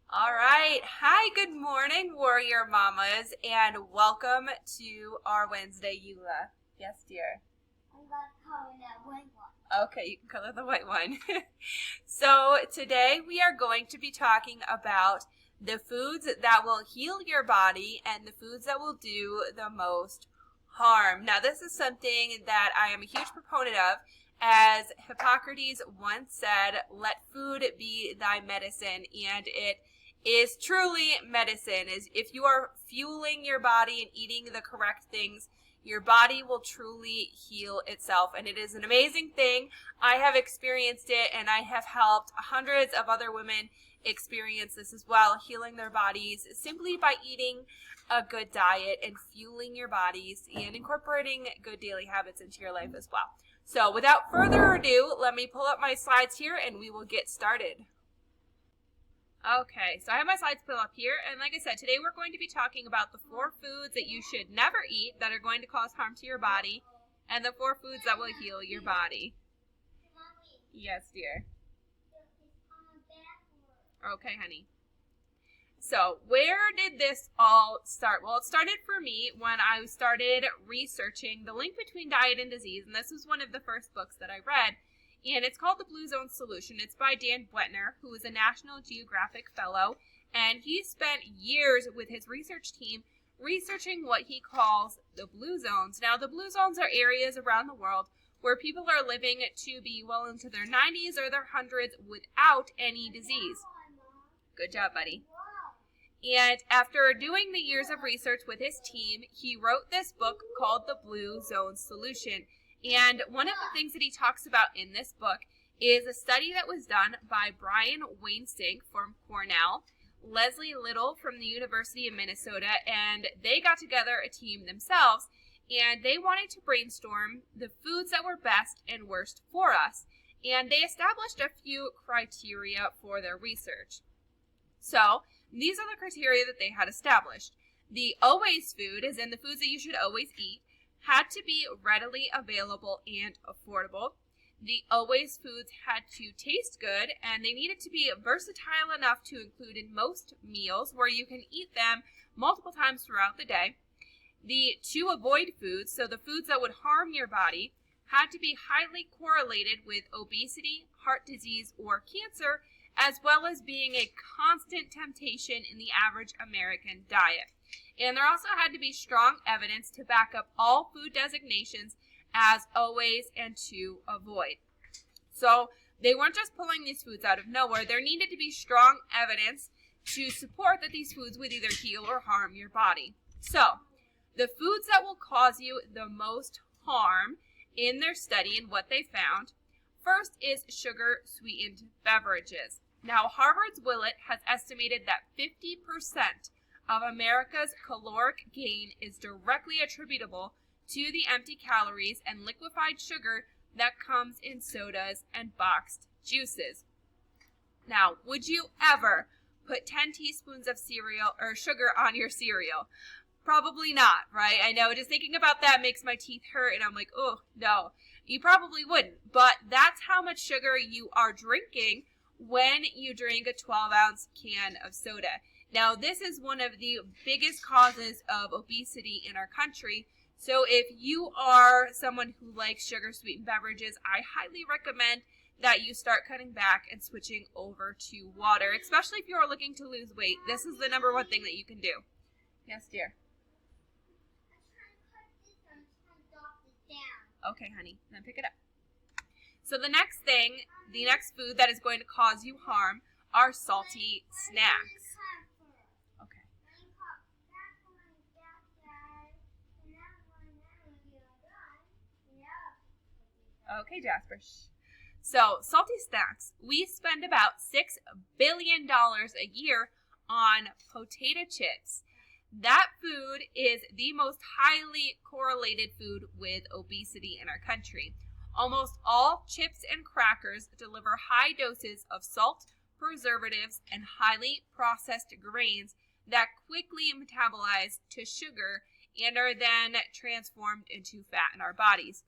All right. Hi, good morning, Warrior Mamas, and welcome to our Wednesday Eula. Yes, dear. I'm going to color that white one. Okay, you can color the white one. So, today we are going to be talking about the foods that will heal your body and the foods that will do the most harm. Now, this is something that I am a huge proponent of. As Hippocrates once said, let food be thy medicine, and it is truly medicine. Is if you are fueling your body and eating the correct things, your body will truly heal itself, and it is an amazing thing. I have experienced it, and I have helped hundreds of other women experience this as well, healing their bodies simply by eating a good diet and fueling your bodies and incorporating good daily habits into your life as well. So without further ado, let me pull up my slides here and we will get started. Okay, so I have my slides pulled up here, and like I said, today we're going to be talking about the 4 foods that you should never eat that are going to cause harm to your body, and the 4 foods that will heal your body. Mommy, Yes, dear. it's on backwards. Okay, honey. So, where did this all start? Well, it started for me when I started researching the link between diet and disease, and this was one of the first books that I read. And it's called The Blue Zone Solution. It's by Dan Buettner, who is a National Geographic Fellow, and he spent years with his research team researching what he calls the blue zones. Now, the blue zones are areas around the world where people are living to be well into their 90s or their hundreds without any disease. Good job, buddy. And after doing the years of research with his team, he wrote this book called The Blue Zone Solution. And one of the things that he talks about in this book is a study that was done by Brian Wansink from Cornell, Leslie Little from the University of Minnesota, and they got together a team themselves, and they wanted to brainstorm the foods that were best and worst for us. And they established a few criteria for their research. So, these are the criteria that they had established. The always food, as in the foods that you should always eat, had to be readily available and affordable. The always foods had to taste good, and they needed to be versatile enough to include in most meals where you can eat them multiple times throughout the day. The to avoid foods, so the foods that would harm your body, had to be highly correlated with obesity, heart disease, or cancer, as well as being a constant temptation in the average American diet. And there also had to be strong evidence to back up all food designations as always and to avoid. So they weren't just pulling these foods out of nowhere. There needed to be strong evidence to support that these foods would either heal or harm your body. So the foods that will cause you the most harm in their study and what they found, first is sugar-sweetened beverages. Now, Harvard's Willett has estimated that 50% of America's caloric gain is directly attributable to the empty calories and liquefied sugar that comes in sodas and boxed juices. Now, would you ever put 10 teaspoons of cereal or sugar on your cereal? Probably not, right? I know, just thinking about that makes my teeth hurt, and I'm like, oh, no. You probably wouldn't, but that's how much sugar you are drinking when you drink a 12-ounce can of soda. Now, this is one of the biggest causes of obesity in our country. So if you are someone who likes sugar-sweetened beverages, I highly recommend that you start cutting back and switching over to water, especially if you are looking to lose weight. This is the number one thing that you can do. Yes, dear. I'm trying to cut this one. I'm trying to drop it down. Okay, honey, then pick it up. So the next food that is going to cause you harm are salty snacks. Okay. Okay, Jasper. So, salty snacks. We spend about $6 billion a year on potato chips. That food is the most highly correlated food with obesity in our country. Almost all chips and crackers deliver high doses of salt, preservatives, and highly processed grains that quickly metabolize to sugar and are then transformed into fat in our bodies.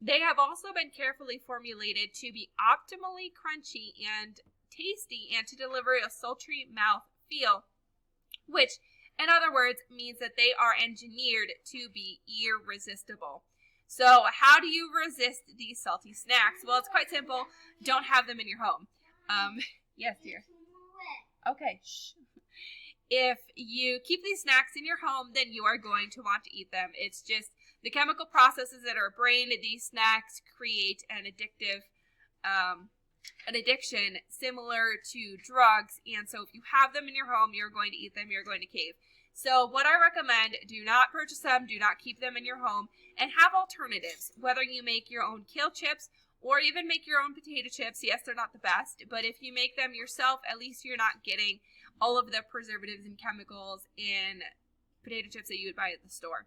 They have also been carefully formulated to be optimally crunchy and tasty and to deliver a sultry mouth feel, which, in other words, means that they are engineered to be irresistible. So how do you resist these salty snacks? Well, it's quite simple. Don't have them in your home. Yes, dear. Okay, shh. If you keep these snacks in your home, then you are going to want to eat them. It's just the chemical processes in our brain. These snacks create an addiction similar to drugs. And so if you have them in your home, you're going to eat them, you're going to cave. So what I recommend, do not purchase them, do not keep them in your home, and have alternatives. Whether you make your own kale chips or even make your own potato chips. Yes, they're not the best, but if you make them yourself, at least you're not getting all of the preservatives and chemicals in potato chips that you would buy at the store.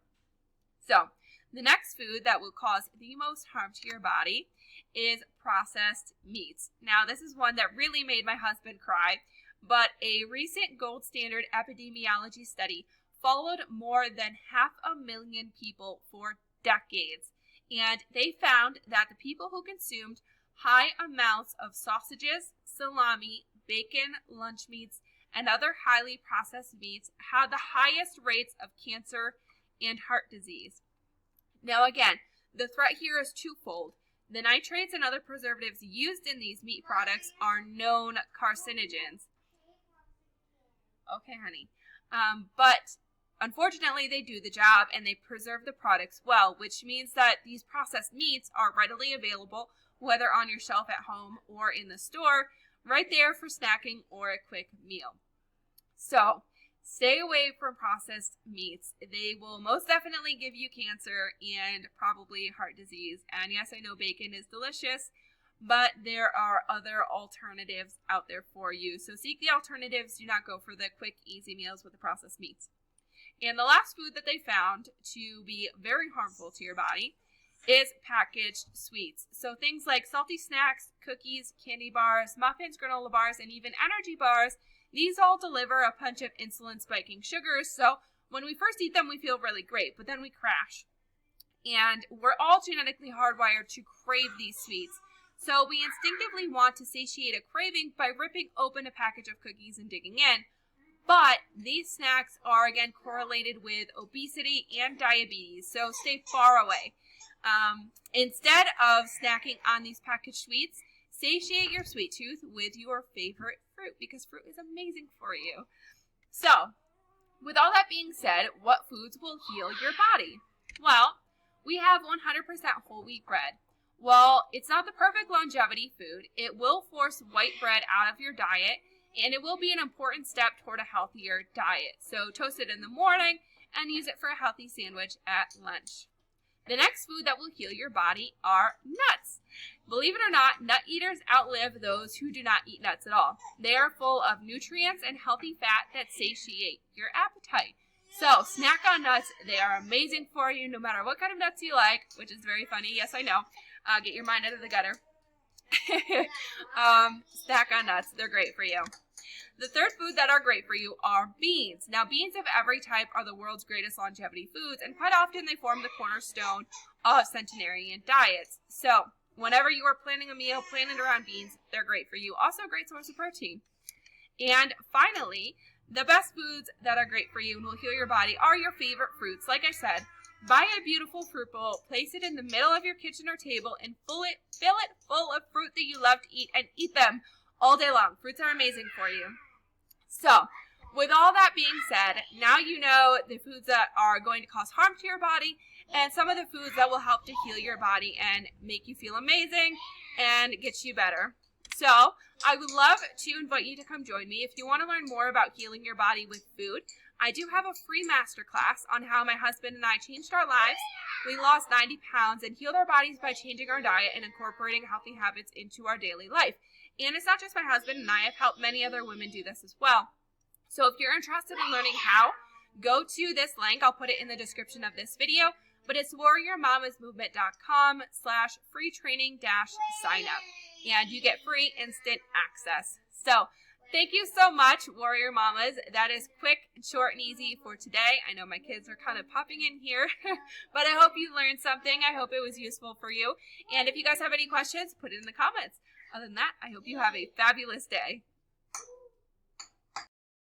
So the next food that will cause the most harm to your body is processed meats. Now, this is one that really made my husband cry, but a recent gold standard epidemiology study followed more than 500,000 people for decades, and they found that the people who consumed high amounts of sausages, salami, bacon, lunch meats, and other highly processed meats had the highest rates of cancer and heart disease. Now again, the threat here is twofold. The nitrates and other preservatives used in these meat products are known carcinogens. Okay, honey. But unfortunately, they do the job and they preserve the products well, which means that these processed meats are readily available, whether on your shelf at home or in the store, right there for snacking or a quick meal. So stay away from processed meats. They will most definitely give you cancer and probably heart disease. And yes, I know bacon is delicious, but there are other alternatives out there for you. So seek the alternatives. Do not go for the quick, easy meals with the processed meats. And the last food that they found to be very harmful to your body is packaged sweets. So things like salty snacks, cookies, candy bars, muffins, granola bars, and even energy bars, these all deliver a punch of insulin-spiking sugars. So when we first eat them, we feel really great, but then we crash. And we're all genetically hardwired to crave these sweets. So we instinctively want to satiate a craving by ripping open a package of cookies and digging in. But these snacks are, again, correlated with obesity and diabetes, so stay far away. Instead of snacking on these packaged sweets, satiate your sweet tooth with your favorite fruit, because fruit is amazing for you. So, with all that being said, what foods will heal your body? Well, we have 100% whole wheat bread. Well, it's not the perfect longevity food. It will force white bread out of your diet, and it will be an important step toward a healthier diet. So toast it in the morning and use it for a healthy sandwich at lunch. The next food that will heal your body are nuts. Believe it or not, nut eaters outlive those who do not eat nuts at all. They are full of nutrients and healthy fat that satiate your appetite. So snack on nuts. They are amazing for you no matter what kind of nuts you like, which is very funny. Yes, I know. Get your mind out of the gutter. Snack on nuts. They're great for you. The third food that are great for you are beans. Now, beans of every type are the world's greatest longevity foods, and quite often they form the cornerstone of centenarian diets. So, whenever you are planning a meal, plan it around beans. They're great for you. Also, a great source of protein. And finally, the best foods that are great for you and will heal your body are your favorite fruits. Like I said, buy a beautiful fruit bowl, place it in the middle of your kitchen or table, and fill it full of fruit that you love to eat, and eat them all day long. Fruits are amazing for you. So, with all that being said, now you know the foods that are going to cause harm to your body and some of the foods that will help to heal your body and make you feel amazing and get you better. So, I would love to invite you to come join me. If you want to learn more about healing your body with food, I do have a free masterclass on how my husband and I changed our lives. We lost 90 pounds and healed our bodies by changing our diet and incorporating healthy habits into our daily life. And it's not just my husband and I. I've helped many other women do this as well. So if you're interested in learning how, go to this link. I'll put it in the description of this video. But it's warriormamasmovement.com/free-training-sign-up. And you get free instant access. So thank you so much, Warrior Mamas. That is quick, short, and easy for today. I know my kids are kind of popping in here, but I hope you learned something. I hope it was useful for you. And if you guys have any questions, put it in the comments. Other than that, I hope you have a fabulous day.